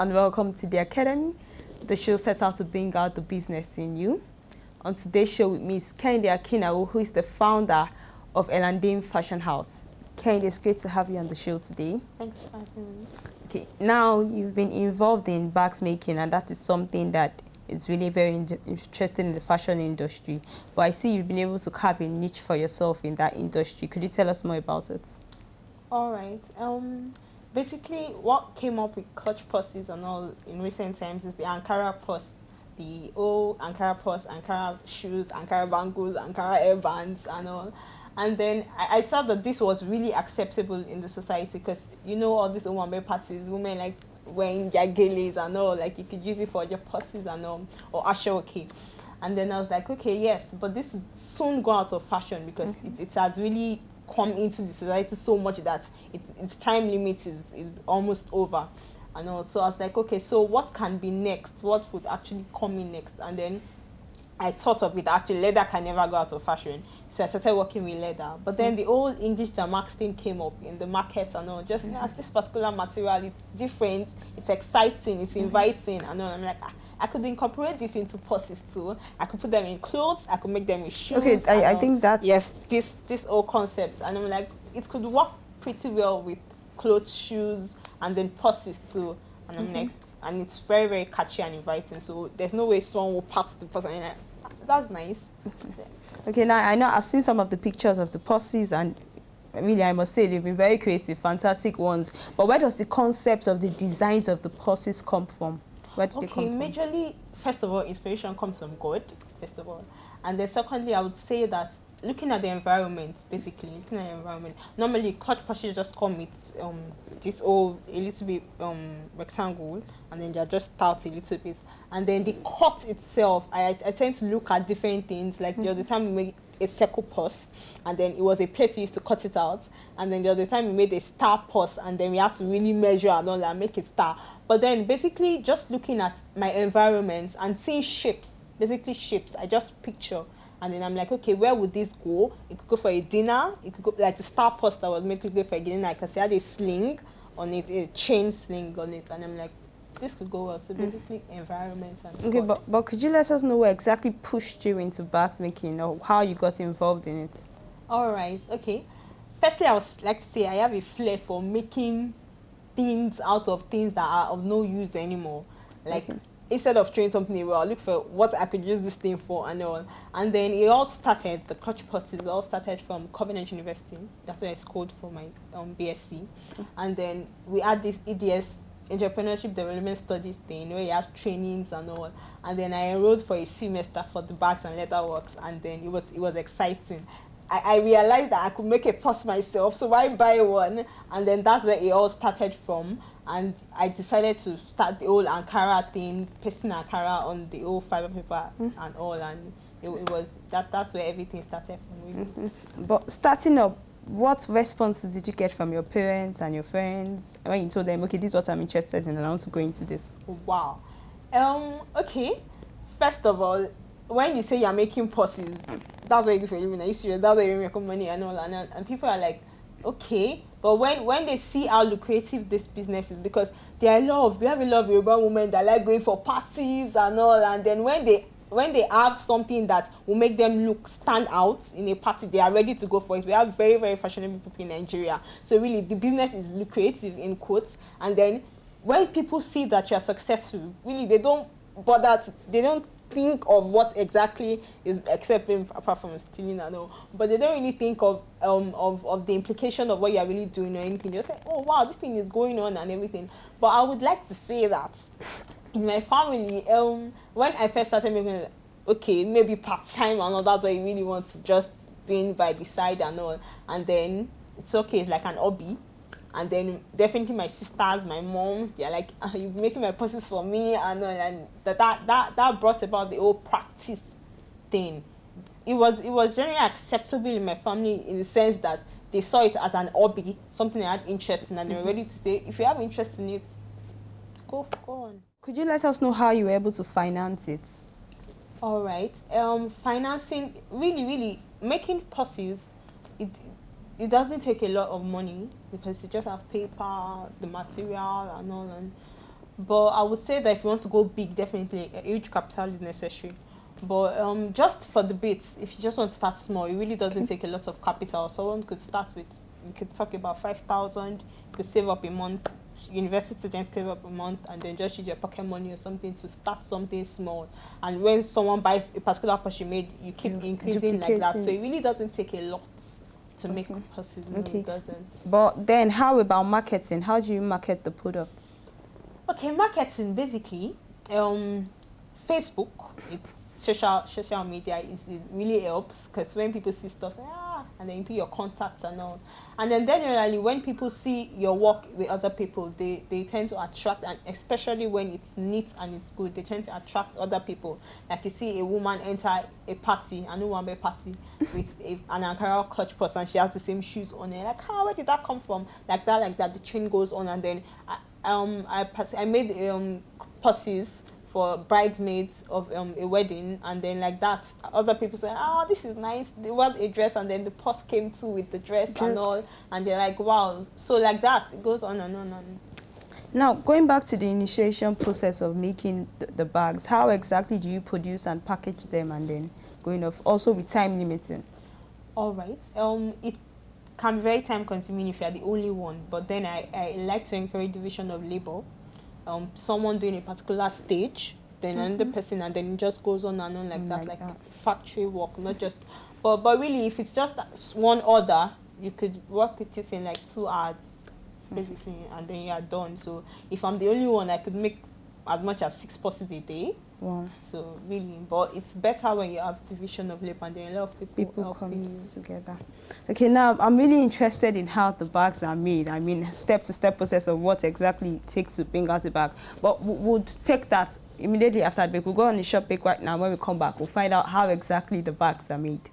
and welcome to the Academy. The show sets out to bring out the business in you. On today's show with me is Kehinde Akinawo, who is the founder of Elandine Fashion House. Kehinde, it's great to have you on the show today. Thanks for having me. Okay, now you've been involved in bags making, and that is something that is really very interesting in the fashion industry. But I see you've been able to carve a niche for yourself in that industry. Could you tell us more about it? All right. Basically, what came up with clutch purses and all in recent times is the Ankara purse, the old Ankara purse, Ankara shoes, Ankara bangles, Ankara airbands, and all. And then I saw that this was really acceptable in the society because you know all these Owambe parties, women like wearing their geles and all, like you could use it for your purses and all, or ashoke. And then I was like, okay, yes, but this would soon go out of fashion because it has really come into the society so much that its time limit is almost over. And also I was like, okay, so what can be next? What would actually come in next? And then I thought of it, actually leather can never go out of fashion. So I started working with leather. But then the old English damask thing came up in the market and all, just this particular material, it's different, it's exciting, it's inviting, and all. I'm like, I could incorporate this into purses too. I could put them in clothes, I could make them in shoes. Okay, I think that's... Yes, this whole concept. And I'm like, it could work pretty well with clothes, shoes, and then purses too. And I'm like, and it's very, very catchy and inviting. So there's no way someone will pass the purse and like, that's nice. Okay, now I know I've seen some of the pictures of the purses, and really I must say they've been very creative, fantastic ones. But where does the concept of the designs of the purses come from? Where do they come from? Majorly, first of all, inspiration comes from God, first of all. And then secondly, I would say that looking at the environment, basically, looking at the environment, normally clutch purses just come with this old, a little bit rectangle, and then they're just stout a little bit. And then the cut itself, I tend to look at different things, like the other time we made a circle purse, and then it was a place we used to cut it out, and then the other time we made a star purse, and then we had to really measure and all that, make it star. But then basically just looking at my environment and seeing shapes, basically shapes, I just picture. And then I'm like, okay, where would this go? It could go for a dinner. It could go, like the star post that was made could go for a dinner. I could see had a sling on it, a chain sling on it. And I'm like, this could go well. So basically environment. And okay, but could you let us know what exactly pushed you into bags making, or how you got involved in it? All right, okay. Firstly, I would like to say I have a flair for making things out of things that are of no use anymore. Like, instead of throwing something away, I'll look for what I could use this thing for and all. And then it all started, the clutch purses all started from Covenant University. That's where I scored for my BSc. And then we had this EDS, Entrepreneurship Development Studies thing, where you have trainings and all. And then I enrolled for a semester for the bags and leather works, and then it was exciting. I realized that I could make a purse myself, so why buy one? And then that's where it all started from. And I decided to start the old Ankara thing, pasting Ankara on the old fiber paper and all, and it was that's where everything started from, really. But starting up, what responses did you get from your parents and your friends when you told them, okay, this is what I'm interested in and I want to go into this? Wow. Okay. First of all, when you say you're making purses, that's what you do for a living. Are you serious? That's where you make money and all, and people are like, okay. But when they see how lucrative this business is, because we have a lot of Yoruba women that like going for parties and all, and then when they have something that will make them stand out in a party, they are ready to go for it. We have very, very fashionable people in Nigeria. So really, the business is lucrative, in quotes. And then when people see that you are successful, really, they don't think of what exactly is, except apart from stealing and all, but they don't really think of the implication of what you are really doing or anything. They just say, oh wow, this thing is going on and everything. But I would like to say that in my family, when I first started making, okay, maybe part-time and all, that's what you really want to just doing by the side and all, and then it's okay, it's like an hobby. And then definitely my sisters, my mom, they're like, you're making my purses for me, and that brought about the whole practice thing. It was generally acceptable in my family in the sense that they saw it as an hobby, something I had interest in, and they were ready to say, if you have interest in it, go on. Could you let us know how you were able to finance it? All right. Financing, really, making purses, it doesn't take a lot of money because you just have paper, the material and all. But I would say that if you want to go big, definitely a huge capital is necessary. But just for the bits, if you just want to start small, it really doesn't take a lot of capital. Someone could start with, you could talk about 5,000, you could save up a month, university students save up a month, and then just use your pocket money or something to start something small. And when someone buys a particular purse you made, you keep increasing like that. So it really doesn't take a lot to make purses. No, it doesn't. But then how about marketing? How do you market the products? Okay, marketing basically, Facebook, it's social media, it really helps, because when people see stuff, and then you put your contacts and all, and then generally when people see your work with other people, they tend to attract, and especially when it's neat and it's good, they tend to attract other people. Like you see a woman enter a party, a Nwambe party, with an Ankara clutch purse, and she has the same shoes on it. Like, where did that come from? Like that, the chain goes on, and then I made purses for bridesmaids of a wedding, and then like that, other people say, oh, this is nice, they want a dress, and then the purse came too with the dress and all, and they're like, wow. So like that, it goes on and on and on. Now, going back to the initiation process of making the bags, how exactly do you produce and package them, and then going off, also with time limiting? All right. It can be very time consuming if you're the only one, but then I like to encourage division of labor. Someone doing a particular stage, then another person, and then it just goes on and on like that, like factory work, not just. But really, if it's just one order, you could work with it in like 2 hours, basically, and then you're done. So if I'm the only one, I could make as much as 6 purses a day. Wow. So really, but it's better when you have division of labor, and then a lot of people come together. Okay, now I'm really interested in how the bags are made. I mean, step-to-step process of what exactly it takes to bring out a bag. But we'll take that immediately after the break. We'll go on the shop break right now. When we come back, we'll find out how exactly the bags are made.